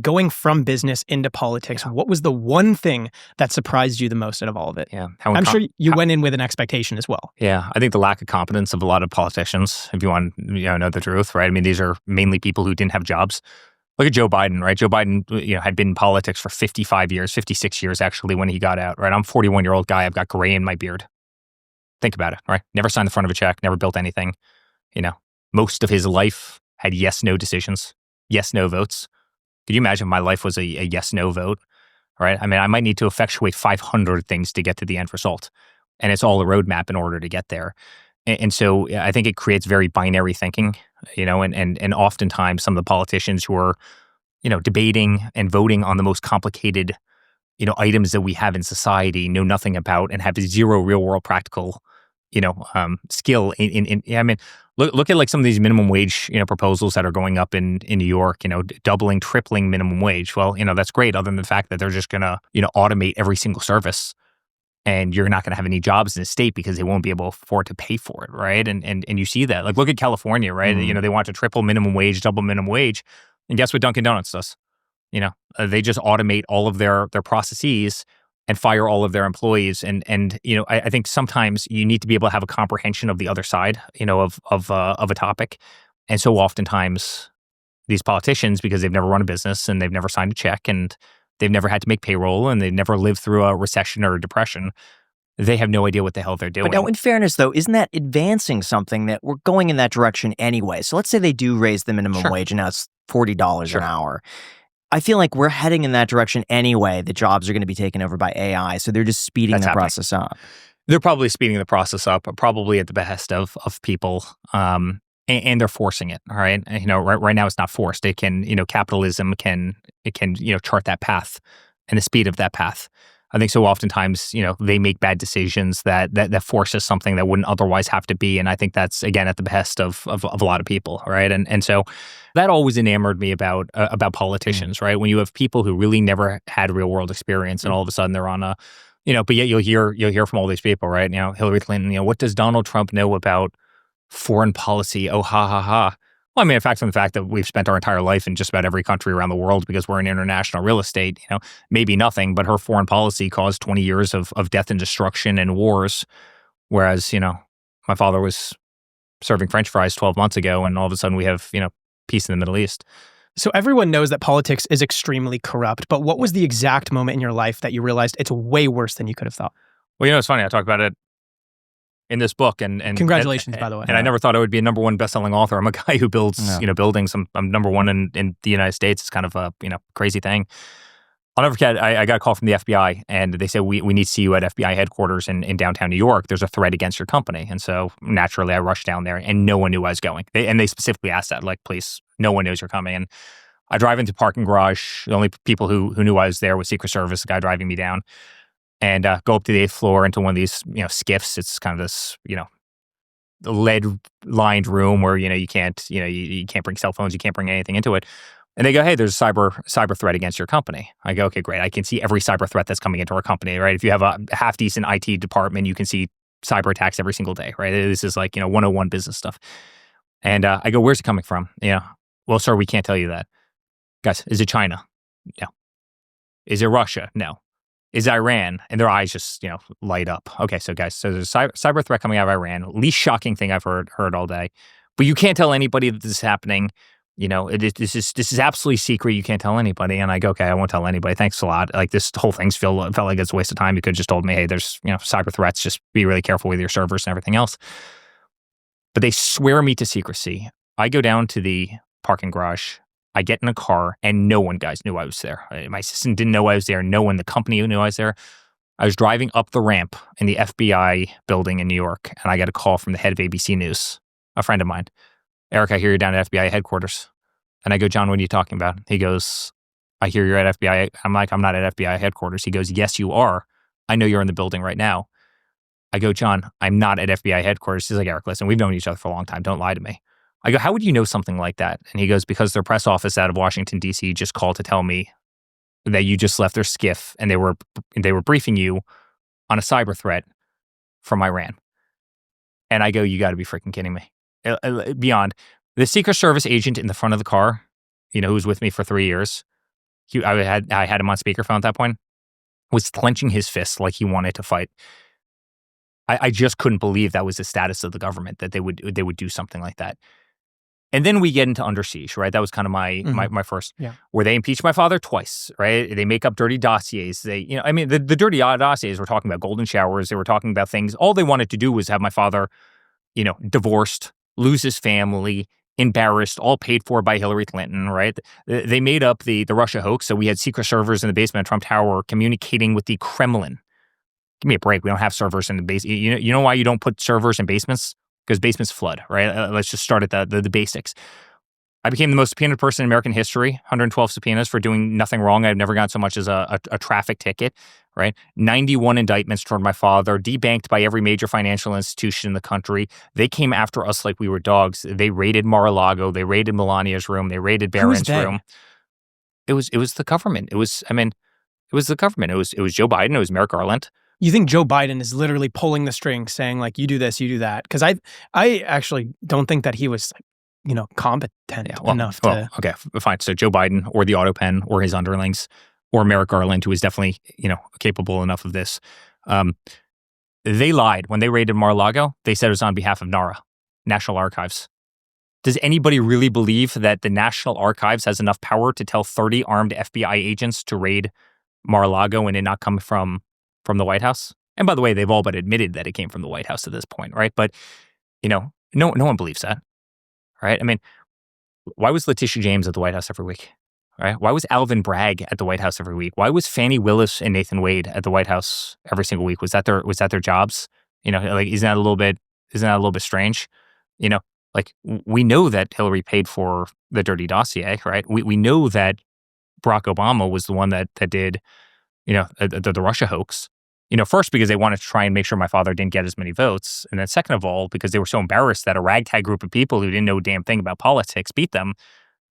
Going from business into politics, what was the one thing that surprised you the most out of all of it? Yeah. I'm sure you went in with an expectation as well. Yeah. I think the lack of competence of a lot of politicians, if you want to know the truth, right? I mean, these are mainly people who didn't have jobs. Look at Joe Biden, right? Joe Biden, had been in politics for 55 years, 56 years actually when he got out, right? I'm a 41-year-old guy. I've got gray in my beard. Think about it, right? Never signed the front of a check, never built anything. Most of his life had yes-no decisions, yes-no votes. Could you imagine if my life was a yes-no vote, right? I mean, I might need to effectuate 500 things to get to the end result. And it's all a roadmap in order to get there. And so I think it creates very binary thinking, and oftentimes some of the politicians who are, debating and voting on the most complicated, items that we have in society know nothing about and have zero real world practical, skill I mean, look at like some of these minimum wage, proposals that are going up in New York, doubling, tripling minimum wage. Well, that's great other than the fact that they're just going to, automate every single service. And you're not going to have any jobs in the state because they won't be able to afford to pay for it, right? And you see that. Like, look at California, right? They want to triple minimum wage, double minimum wage. And guess what Dunkin' Donuts does? They just automate all of their processes and fire all of their employees. And I think sometimes you need to be able to have a comprehension of the other side, of a topic. And so oftentimes these politicians, because they've never run a business and they've never signed a check and they've never had to make payroll and they've never lived through a recession or a depression, they have no idea what the hell they're doing. But now, in fairness, though, isn't that advancing something that we're going in that direction anyway? So let's say they do raise the minimum wage and now it's $40 an hour. I feel like we're heading in that direction anyway. The jobs are going to be taken over by AI, so they're just speeding the process up. They're probably speeding the process up, probably at the behest of people, and they're forcing it. All right, right now it's not forced. It can, capitalism can chart that path and the speed of that path. I think so oftentimes, they make bad decisions that forces something that wouldn't otherwise have to be. And I think that's, again, at the behest of a lot of people, right? And so that always enamored me about politicians, right? When you have people who really never had real world experience and all of a sudden they're on a, but yet you'll hear from all these people, right? Hillary Clinton, what does Donald Trump know about foreign policy? Oh, ha, ha, ha. Well, I mean, in fact, from the fact that we've spent our entire life in just about every country around the world because we're in international real estate, maybe nothing, but her foreign policy caused 20 years of death and destruction and wars. Whereas, my father was serving French fries 12 months ago and all of a sudden we have, peace in the Middle East. So everyone knows that politics is extremely corrupt, but what was the exact moment in your life that you realized it's way worse than you could have thought? Well, it's funny. I talk about it in this book, and congratulations, by the way. And I never thought I would be a number one best-selling author. I'm a guy who builds, buildings. I'm number one in the United States. It's kind of a, crazy thing. I'll never forget. I got a call from the FBI, and they said we need to see you at FBI headquarters in downtown New York. There's a threat against your company, and so naturally I rushed down there, and no one knew I was going. They specifically asked that, like, please, no one knows you're coming. And I drive into parking garage. The only people who knew I was there was Secret Service, the guy driving me down. And go up to the 8th floor into one of these, skiffs. It's kind of this, lead-lined room where, you can't bring cell phones, you can't bring anything into it. And they go, hey, there's a cyber threat against your company. I go, okay, great. I can see every cyber threat that's coming into our company, right? If you have a half-decent IT department, you can see cyber attacks every single day, right? This is like, 101 business stuff. And I go, where's it coming from? Well, sir, we can't tell you that. Guys, is it China? No. Is it Russia? No. Is Iran? And their eyes just, light up. Okay, so guys, so there's a cyber threat coming out of Iran. Least shocking thing I've heard all day. But you can't tell anybody that this is happening. This is absolutely secret. You can't tell anybody. And I go, okay, I won't tell anybody. Thanks a lot. Like, this whole thing's felt like it's a waste of time. You could have just told me, hey, there's, cyber threats. Just be really careful with your servers and everything else. But they swear me to secrecy. I go down to the parking garage. I get in a car and no one, guys, knew I was there. My assistant didn't know I was there. No one, the company knew I was there. I was driving up the ramp in the FBI building in New York, and I got a call from the head of ABC News, a friend of mine. Eric, I hear you're down at FBI headquarters. And I go, John, what are you talking about? He goes, I hear you're at FBI. I'm like, I'm not at FBI headquarters. He goes, yes, you are. I know you're in the building right now. I go, John, I'm not at FBI headquarters. He's like, Eric, listen, we've known each other for a long time. Don't lie to me. I go, how would you know something like that? And he goes, because their press office out of Washington, D.C. just called to tell me that you just left their skiff and they were briefing you on a cyber threat from Iran. And I go, you got to be freaking kidding me. Beyond. The Secret Service agent in the front of the car, who was with me for 3 years, I had him on speakerphone at that point, was clenching his fists like he wanted to fight. I just couldn't believe that was the status of the government, that they would do something like that. And then we get into Under Siege, right? That was kind of my first, where they impeached my father twice, right? They make up dirty dossiers. The dirty dossiers were talking about golden showers. They were talking about things. All they wanted to do was have my father, divorced, lose his family, embarrassed, all paid for by Hillary Clinton, right? They made up the Russia hoax. So we had secret servers in the basement of Trump Tower communicating with the Kremlin. Give me a break. We don't have servers in the base. You know why you don't put servers in basements? Because basements flood, right? Let's just start at the basics. I became the most subpoenaed person in American history, 112 subpoenas for doing nothing wrong. I've never gotten so much as a traffic ticket, right? 91 indictments toward my father, debanked by every major financial institution in the country. They came after us like we were dogs. They raided Mar-a-Lago. They raided Melania's room. They raided Barron's room. It was the government. It was the government. It was Joe Biden. It was Merrick Garland. You think Joe Biden is literally pulling the strings, saying like, "You do this, you do that"? Because I actually don't think that he was, competent enough to. Okay, fine. So Joe Biden, or the Autopen, or his underlings, or Merrick Garland, who is definitely capable enough of this. They lied when they raided Mar-a-Lago. They said it was on behalf of NARA, National Archives. Does anybody really believe that the National Archives has enough power to tell 30 armed FBI agents to raid Mar-a-Lago and it not come from the White House? And by the way, they've all but admitted that it came from the White House at this point, right? But, no one believes that, right? I mean, why was Letitia James at the White House every week, right? Why was Alvin Bragg at the White House every week? Why was Fani Willis and Nathan Wade at the White House every single week? Was that their jobs? Isn't that a little bit strange? We know that Hillary paid for the dirty dossier, right? We know that Barack Obama was the one that did, the Russia hoax. First because they wanted to try and make sure my father didn't get as many votes. And then second of all, because they were so embarrassed that a ragtag group of people who didn't know a damn thing about politics beat them,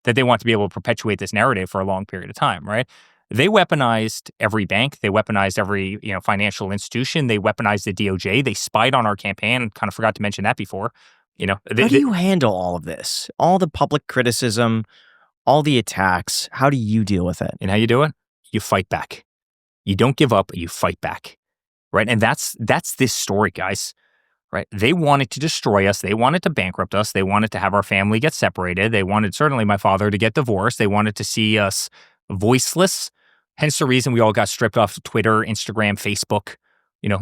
that they want to be able to perpetuate this narrative for a long period of time, right? They weaponized every bank. They weaponized every, financial institution. They weaponized the DOJ. They spied on our campaign. Kind of forgot to mention that before. How do you handle all of this? All the public criticism, all the attacks. How do you deal with it? And how you do it? You fight back. You don't give up. You fight back. Right. And that's this story, guys. Right. They wanted to destroy us. They wanted to bankrupt us. They wanted to have our family get separated. They wanted, certainly my father, to get divorced. They wanted to see us voiceless. Hence the reason we all got stripped off Twitter, Instagram, Facebook.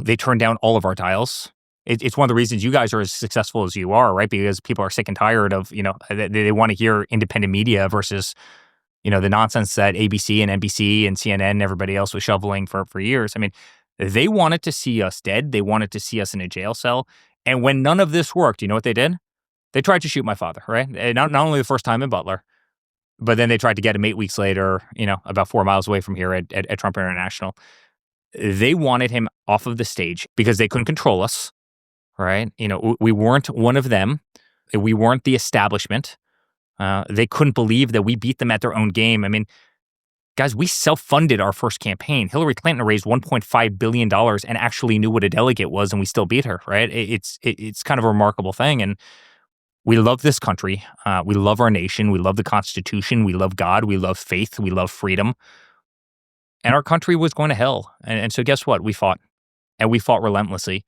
They turned down all of our dials. It's one of the reasons you guys are as successful as you are, right? Because people are sick and tired of, they want to hear independent media versus, the nonsense that ABC and NBC and CNN and everybody else was shoveling for years. I mean, they wanted to see us dead. They wanted to see us in a jail cell. And when none of this worked, you know what they did? They tried to shoot my father, right? Not only the first time in Butler, but then they tried to get him 8 weeks later, about 4 miles away from here at Trump International. They wanted him off of the stage because they couldn't control us, right? We weren't one of them. We weren't the establishment. They couldn't believe that we beat them at their own game. I mean, guys, we self-funded our first campaign. Hillary Clinton raised $1.5 billion and actually knew what a delegate was, and we still beat her, right? It's kind of a remarkable thing. And we love this country. We love our nation. We love the Constitution. We love God. We love faith. We love freedom. And our country was going to hell. And so guess what? We fought. And we fought relentlessly.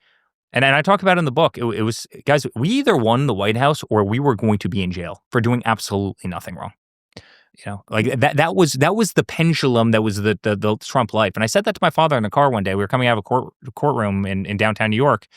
And I talk about it in the book. It was, guys, we either won the White House or we were going to be in jail for doing absolutely nothing wrong. That was the pendulum that was the Trump life. And I said that to my father in the car one day. We were coming out of a courtroom in downtown New York.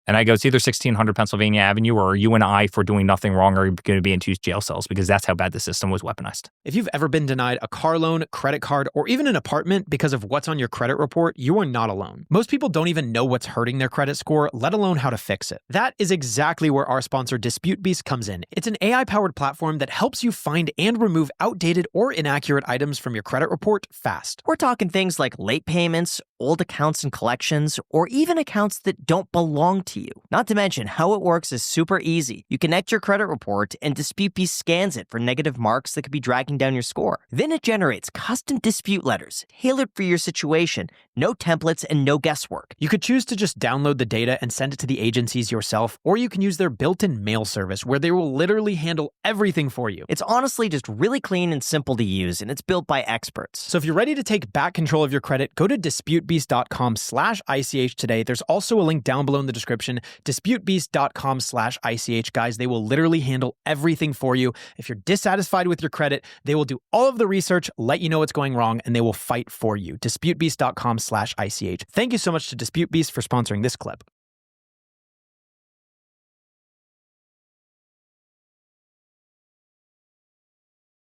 And I go, it's either 1600 Pennsylvania Avenue or you and I, for doing nothing wrong, are going to be in 2 jail cells, because that's how bad the system was weaponized. If you've ever been denied a car loan, credit card, or even an apartment because of what's on your credit report, you are not alone. Most people don't even know what's hurting their credit score, let alone how to fix it. That is exactly where our sponsor Dispute Beast comes in. It's an AI-powered platform that helps you find and remove outdated or inaccurate items from your credit report fast. We're talking things like late payments, old accounts and collections, or even accounts that don't belong to you. Not to mention, how it works is super easy. You connect your credit report and DisputeBeast scans it for negative marks that could be dragging down your score. Then it generates custom dispute letters tailored for your situation, no templates and no guesswork. You could choose to just download the data and send it to the agencies yourself, or you can use their built-in mail service where they will literally handle everything for you. It's honestly just really clean and simple to use, and it's built by experts. So if you're ready to take back control of your credit, go to DisputeBeast.com/ICH today. There's also a link down below in the description, DisputeBeast.com/ICH. Guys, they will literally handle everything for you. If you're dissatisfied with your credit, they will do all of the research, let you know what's going wrong, and they will fight for you. DisputeBeast.com/ICH. Thank you so much to DisputeBeast for sponsoring this clip.